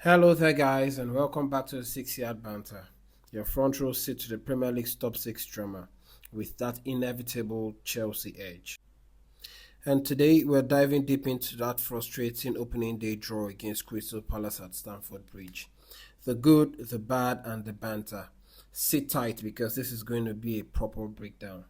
Hello there, guys, and welcome back to the 6 Yard Banter, your front row seat to the Premier League's top six drama with that inevitable Chelsea edge. And today we're diving deep into that frustrating opening day draw against Crystal Palace at Stamford Bridge. The good, the bad, and the banter. Sit tight because this is going to be a proper breakdown.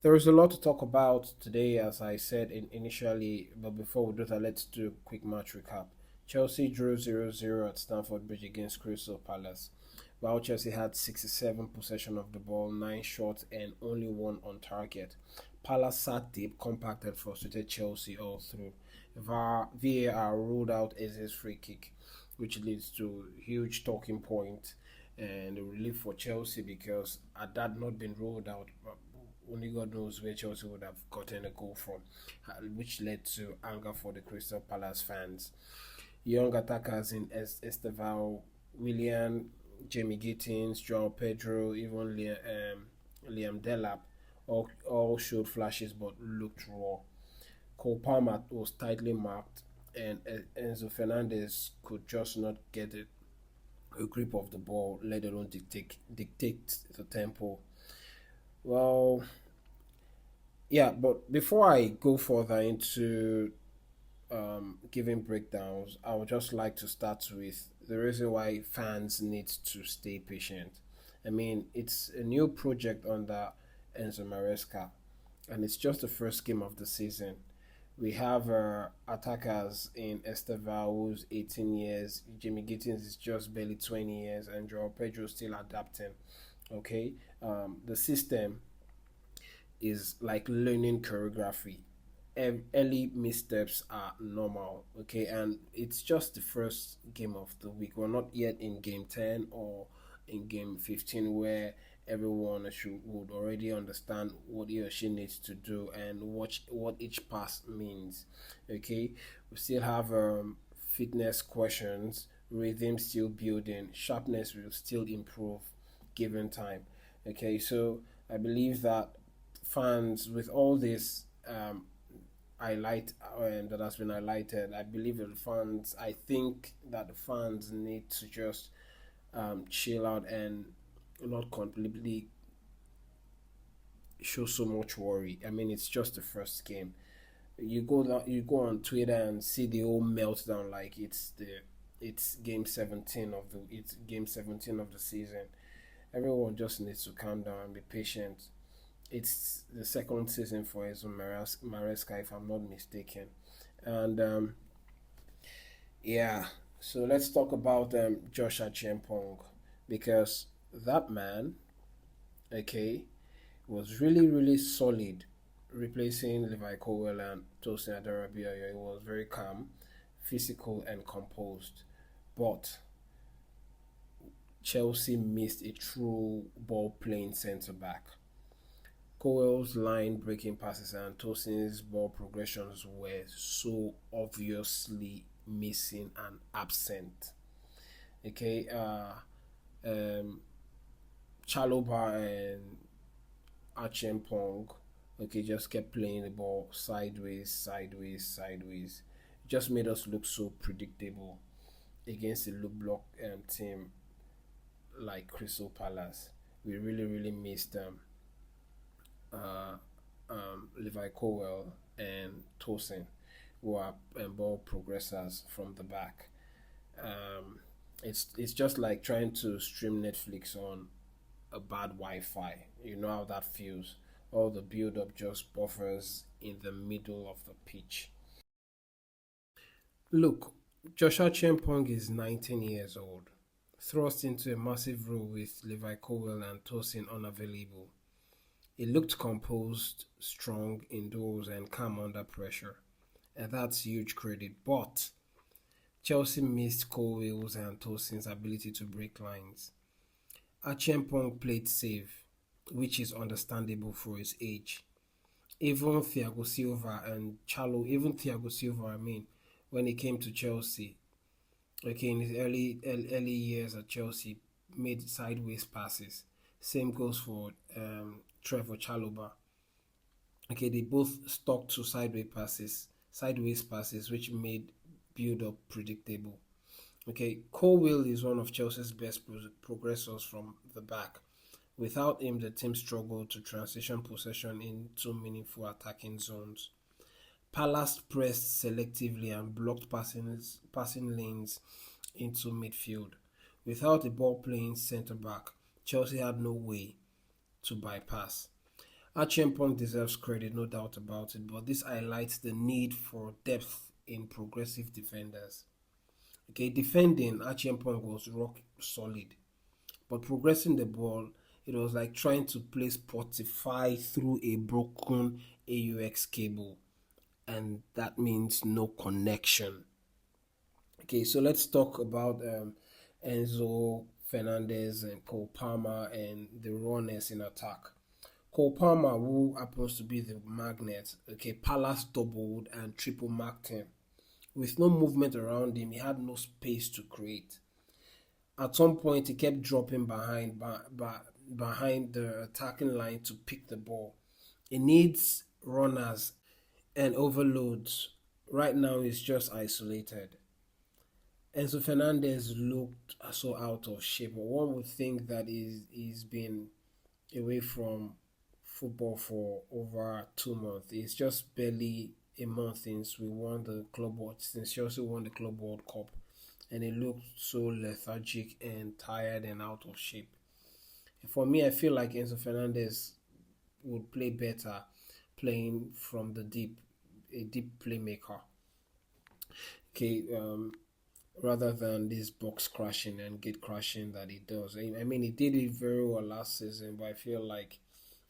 There is a lot to talk about today, as I said initially, but before we do that, let's do a quick match recap. Chelsea drew 0-0 at Stamford Bridge against Crystal Palace. While Chelsea had 67 possession of the ball, 9 shots, and only 1 on target. Palace sat deep, compacted, frustrated Chelsea all through. VAR ruled out Eze's free kick, which leads to huge talking point and a relief for Chelsea because had that not been ruled out, only God knows where Chelsea would have gotten a goal from, which led to anger for the Crystal Palace fans. Young attackers in Estevao, Willian, Jamie Gittins, João Pedro, even Liam Delap all showed flashes but looked raw. Cole Palmer was tightly marked, and Enzo Fernandez could just not get a grip of the ball, let alone dictate the tempo. Well, yeah, but before I go further into giving breakdowns, I would just like to start with the reason why fans need to stay patient. I mean, it's a new project under Enzo Maresca, and it's just the first game of the season. We have attackers in Estevao, who's 18 years, Jimmy Gittins is just barely 20 years, and Joao Pedro still adapting. Okay, the system is like learning choreography. Early missteps are normal, okay, and it's just the first game of the week. We're not yet in game 10 or in game 15 where everyone would already understand what he or she needs to do and what each pass means. Okay, we still have fitness questions, rhythm still building, sharpness will still improve given time. Okay, so I believe that fans, with all this highlight that has been highlighted, I believe that I think that the fans need to just chill out and not completely show so much worry. I mean, it's just the first game. You go on Twitter and see the whole meltdown like it's game 17 of the season. Everyone just needs to calm down and be patient. It's the second season for Enzo Maresca, if I'm not mistaken. And yeah, so let's talk about Joshua Chempong because that man, okay, was really, really solid replacing Levi Colwell and Tosin Adarabioyo. He was very calm, physical, and composed. But Chelsea missed a true ball playing centre back. Cowell's line breaking passes and Tosin's ball progressions were so obviously missing and absent. Okay, Chaloba and Achempong, okay, just kept playing the ball sideways, sideways, sideways. It just made us look so predictable against a low block team like Crystal Palace. We really, really missed them. Uh, Levi Colwell and Tosin, who are ball progressors from the back. Um, it's just like trying to stream Netflix on a bad Wi-Fi. You know how that feels. All the build-up just buffers in the middle of the pitch. Look, Joshua Chempong is 19 years old, thrust into a massive role with Levi Colwell and Tosin unavailable. He looked composed, strong indoors, and calm under pressure, and that's huge credit. But Chelsea missed Colwell's and Tosin's ability to break lines. Achempong played safe, which is understandable for his age. Even Thiago Silva and Chalo, even Thiago Silva, I mean, when he came to Chelsea, okay, in his early years at Chelsea, made sideways passes. Same goes for Trevor Chalobah. Okay, they both stuck to sideways passes, which made build up predictable. Okay, Colwill is one of Chelsea's best progressors from the back. Without him, the team struggled to transition possession into meaningful attacking zones. Palace pressed selectively and blocked passing lanes into midfield. Without a ball playing centre back, Chelsea had no way to bypass. Archie deserves credit, no doubt about it, but this highlights the need for depth in progressive defenders. Okay, defending, Archie was rock solid, but progressing the ball, it was like trying to place Spotify through a broken AUX cable, and that means no connection. Okay, so let's talk about Enzo Fernandez and Cole Palmer and the rawness in attack. Cole Palmer, who happens to be the magnet, okay, Palace doubled and triple marked him. With no movement around him, he had no space to create. At some point, he kept dropping behind the attacking line to pick the ball. He needs runners and overloads. Right now, he's just isolated. Enzo Fernandez looked so out of shape. But one would think that he's been away from football for over 2 months. It's just barely a month since we won the since Chelsea won the Club World Cup, and he looked so lethargic and tired and out of shape. For me, I feel like Enzo Fernandez would play better playing from the deep, a deep playmaker. Okay, rather than this box crashing and gate crashing that he does. I mean, he did it very well last season, but I feel like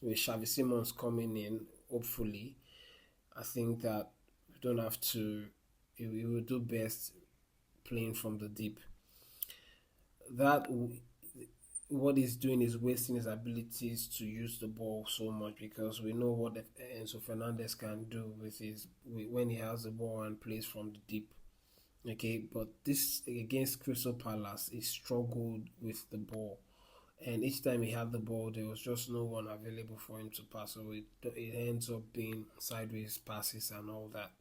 with Xavi Simons coming in, hopefully, I think that we don't have to. He will do best playing from the deep. That what he's doing is wasting his abilities to use the ball so much, because we know what Enzo Fernandez can do when he has the ball and plays from the deep. Okay, but this against Crystal Palace, he struggled with the ball, and each time he had the ball, there was just no one available for him to pass. So it ends up being sideways passes and all that.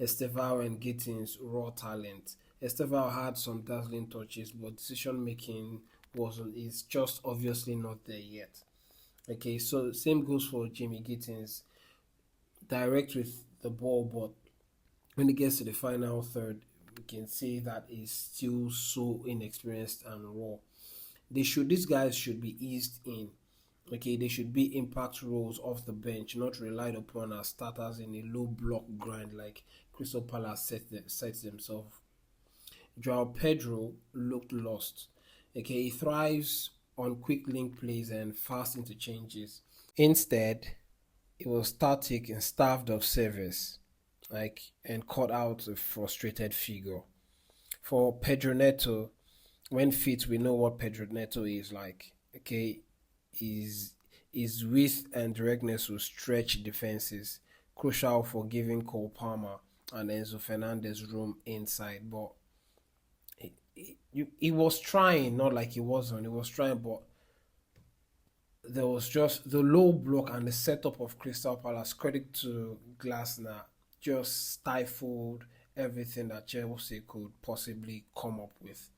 Estevao and Gittins raw talent. Estevao had some dazzling touches, but decision making wasn't. Is just obviously not there yet. Okay, so same goes for Jimmy Gittins. Direct with the ball, but when it gets to the final third, we can see that he's still so inexperienced and raw. These guys should be eased in. Okay, they should be impact roles off the bench, not relied upon as starters in a low block grind like Crystal Palace sets themselves. Joao Pedro looked lost. Okay, he thrives on quick link plays and fast interchanges. Instead, it was static and starved of service, and caught out a frustrated figure. For Pedro Neto, when fit, we know what Pedro Neto is like. Okay, his width and directness will stretch defenses, crucial for giving Cole Palmer and Enzo Fernandez room inside. But he was trying, not like he wasn't. He was trying, but there was just the low block and the setup of Crystal Palace. Credit to Glasner, just stifled everything that Chelsea could possibly come up with.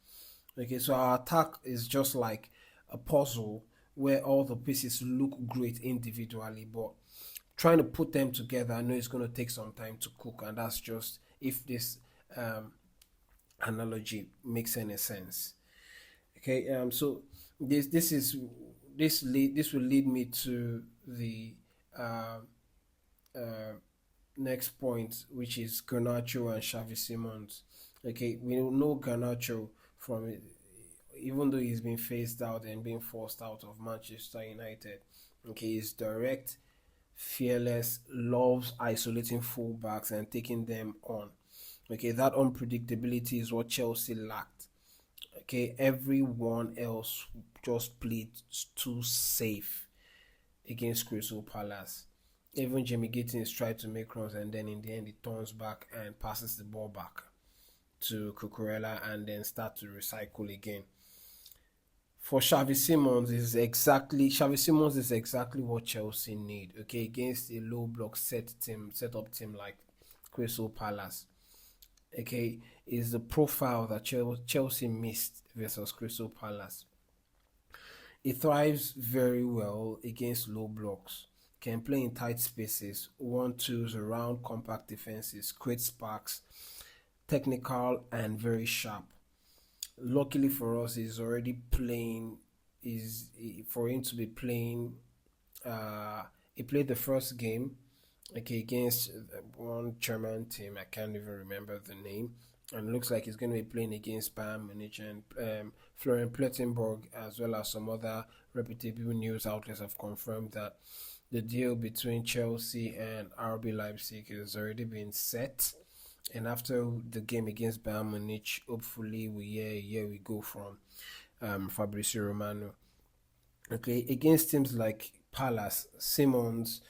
Okay, so our attack is just like a puzzle where all the pieces look great individually, but trying to put them together, I know it's going to take some time to cook, and that's just if this analogy makes any sense. Okay, so this will lead me to the uh, uh, next point, which is Garnacho and Xavi Simons. Okay, we know Garnacho from it, even though he's been phased out and being forced out of Manchester United. Okay, he's direct, fearless, loves isolating fullbacks and taking them on. Okay, that unpredictability is what Chelsea lacked. Okay, everyone else just played too safe against Crystal Palace. Even Jimmy Gittins tried to make runs, and then in the end he turns back and passes the ball back to Cucurella and then start to recycle again. For Xavi Simons is exactly what Chelsea need. Okay, against a low block set up team like Crystal Palace. Okay, is the profile that Chelsea missed versus Crystal Palace. It thrives very well against low blocks. Can play in tight spaces, 1-2s around compact defenses, create sparks, technical and very sharp. Luckily for us, he's already playing. Is for him to be playing. He played the first game, okay, against one German team. I can't even remember the name. And it looks like he's going to be playing against Bayern Munich and Florian Plettenberg, as well as some other reputable news outlets have confirmed that the deal between Chelsea and RB Leipzig has already been set. And after the game against Bayern Munich, hopefully we go from Fabrizio Romano. Okay, against teams like Palace, Simmons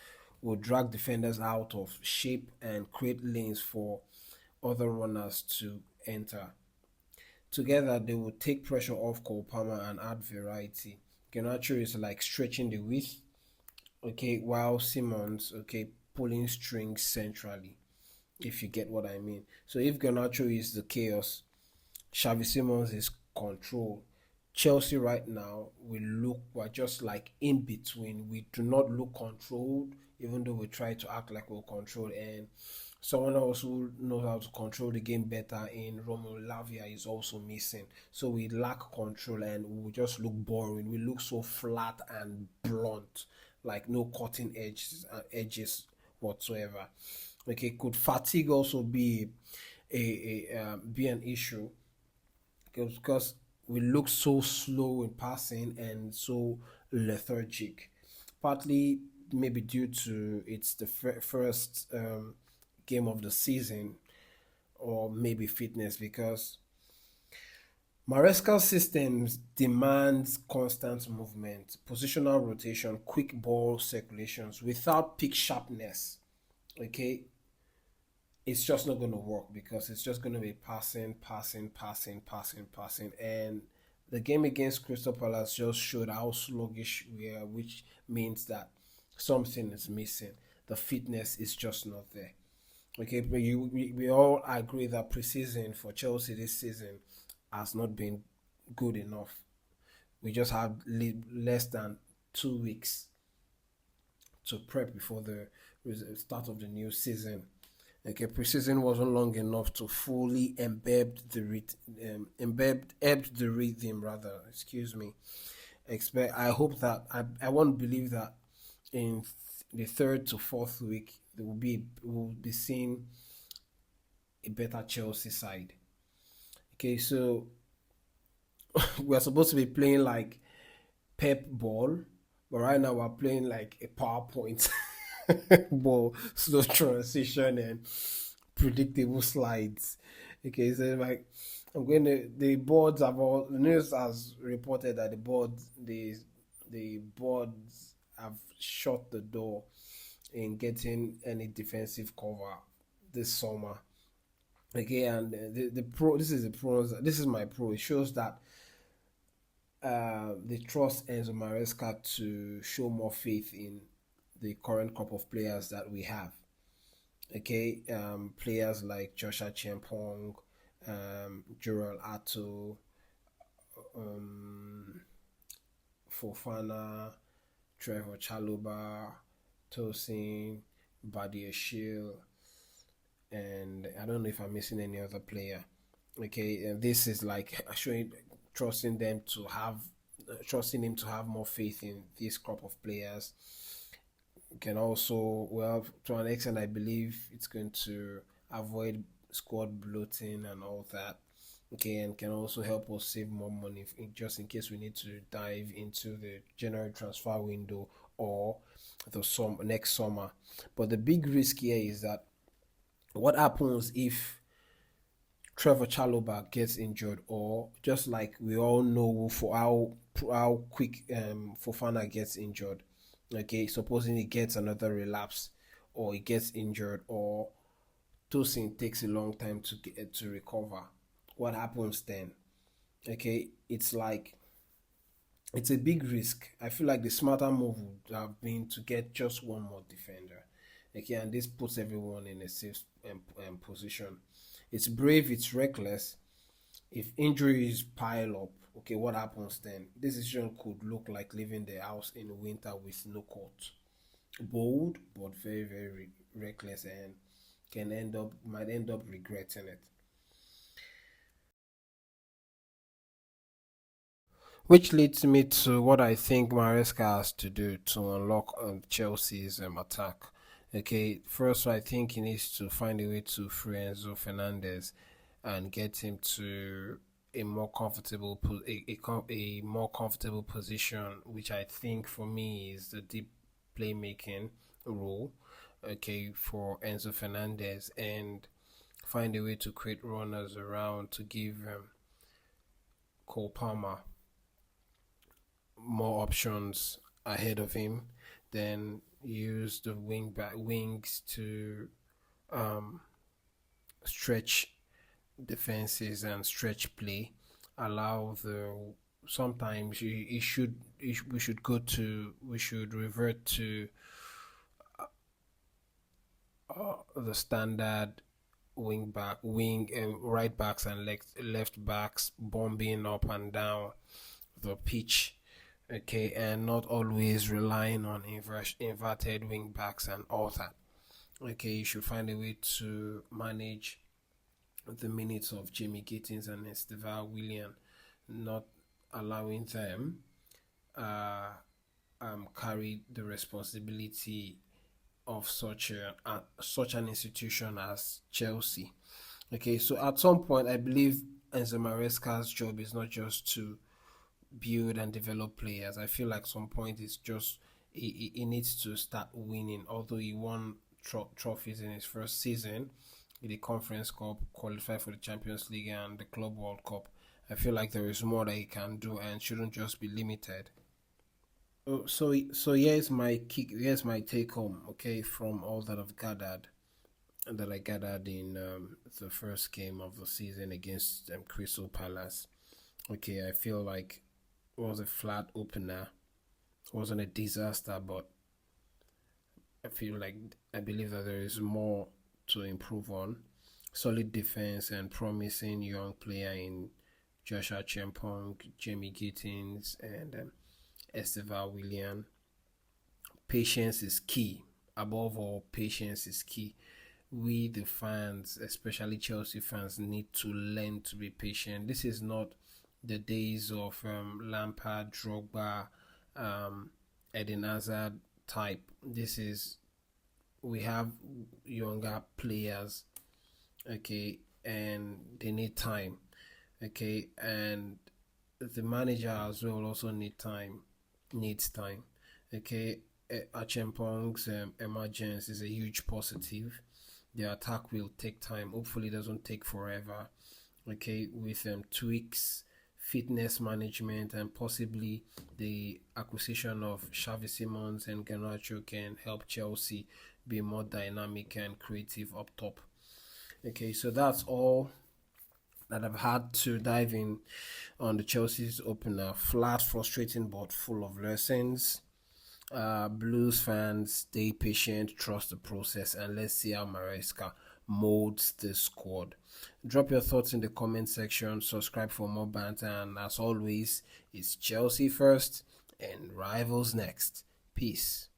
will drag defenders out of shape and create lanes for other runners to enter. Together, they will take pressure off Cole Palmer and add variety. Garnacho is like stretching the width, okay, while Simmons, okay, pulling strings centrally, if you get what I mean. So if Garnacho is the chaos, Xavi Simons is control. Chelsea right now, we're just like in between. We do not look controlled, even though we try to act like we're controlled. And someone else who knows how to control the game better in Romelu Lavia is also missing. So we lack control and we just look boring. We look so flat and blunt, like no cutting edges whatsoever. Okay, could fatigue also be be an issue because we look so slow in passing and so lethargic. Partly maybe due to it's the first game of the season, or maybe fitness because Maresca's systems demands constant movement, positional rotation, quick ball circulations without peak sharpness. Okay, it's just not going to work because it's just going to be passing. And the game against Crystal Palace just showed how sluggish we are, which means that something is missing. The fitness is just not there. Okay, but we all agree that preseason for Chelsea this season has not been good enough. We just have less than 2 weeks to prep before the start of the new season. Okay, preseason wasn't long enough to fully embed the rhythm rather. Excuse me. Expect. I hope that I want to believe that in the third to fourth week we'll be seeing a better Chelsea side. Okay, so we're supposed to be playing like Pep ball, but right now we're playing like a PowerPoint ball, slow transition and predictable slides. Okay, so like I'm going to the boards have all the news has reported that the boards have shut the door in getting any defensive cover this summer. Okay, and the pro this is the pros this is my pro. It shows that they trust Enzo Maresca to show more faith in the current crop of players that we have. Okay, players like Joshua Chimpong, Joel Ato, um, Fofana, Trevor Chaloba, Tosin, Badia Shield, and I don't know if I'm missing any other player. Okay, and this is like showing trusting them to have trusting him to have more faith in this crop of players. Can also, well, to an extent I believe it's going to avoid squad bloating and all that. Okay, and can also help us save more money just in case we need to dive into the January transfer window or next summer. But the big risk here is that what happens if Trevor Chaloba gets injured, or just like we all know for how quick Fofana gets injured. Okay, supposing he gets another relapse, or he gets injured, or Tosin takes a long time to recover. What happens then? Okay, it's like It's a big risk. I feel like the smarter move would have been to get just one more defender. Okay, and this puts everyone in a safe position. It's brave, it's reckless. If injuries pile up, okay, what happens then? This decision could look like leaving the house in winter with no court. Bold, but very, very reckless, and might end up regretting it. Which leads me to what I think Maresca has to do to unlock Chelsea's attack. Okay, first I think he needs to find a way to free Enzo Fernandez and get him to a more comfortable a more comfortable position, which I think for me is the deep playmaking role. Okay, for Enzo Fernandez, and find a way to create runners around to give Cole Palmer more options ahead of him, then use the wings to um, stretch defenses and stretch play. Allow the sometimes we should go to we should revert to the standard wing and right backs and left backs bombing up and down the pitch, okay, and not always relying on inverted wing backs and all that. Okay, you should find a way to manage the minutes of Jamie Gittins and Esteval William, not allowing them uh, carry the responsibility of such an institution as Chelsea. Okay, so at some point, I believe Enzo Maresca's job is not just to build and develop players. I feel like some point it's just he needs to start winning. Although he won trophies in his first season, with the Conference Cup, qualified for the Champions League and the Club World Cup, I feel like there is more that he can do and shouldn't just be limited. So here's my kick. Here's my take home. Okay, from all that I've gathered, that I gathered in the first game of the season against Crystal Palace. Okay, I feel like it was a flat opener. It wasn't a disaster, but I believe that there is more to improve on. Solid defense and promising young player in Joshua Chempong, Jamie Gittins, and Esteval William. Patience is key. Above all, patience is key. We, the fans, especially Chelsea fans, need to learn to be patient. This is not the days of Lampard, Drogba, Eden Hazard type. This is we have younger players, okay, and they need time, okay, and the manager as well also needs time, okay. Achempong's emergence is a huge positive. The attack will take time. Hopefully, it doesn't take forever. Okay, with tweaks, fitness management, and possibly the acquisition of Xavi Simons and Garnacho can help Chelsea be more dynamic and creative up top. Okay, so that's all that I've had to dive in on the Chelsea's opener. Flat, frustrating, but full of lessons. Blues fans, stay patient, trust the process, and let's see how Maresca molds the squad. Drop your thoughts in the comment section, subscribe for more banter, and as always, it's Chelsea first and rivals next. Peace.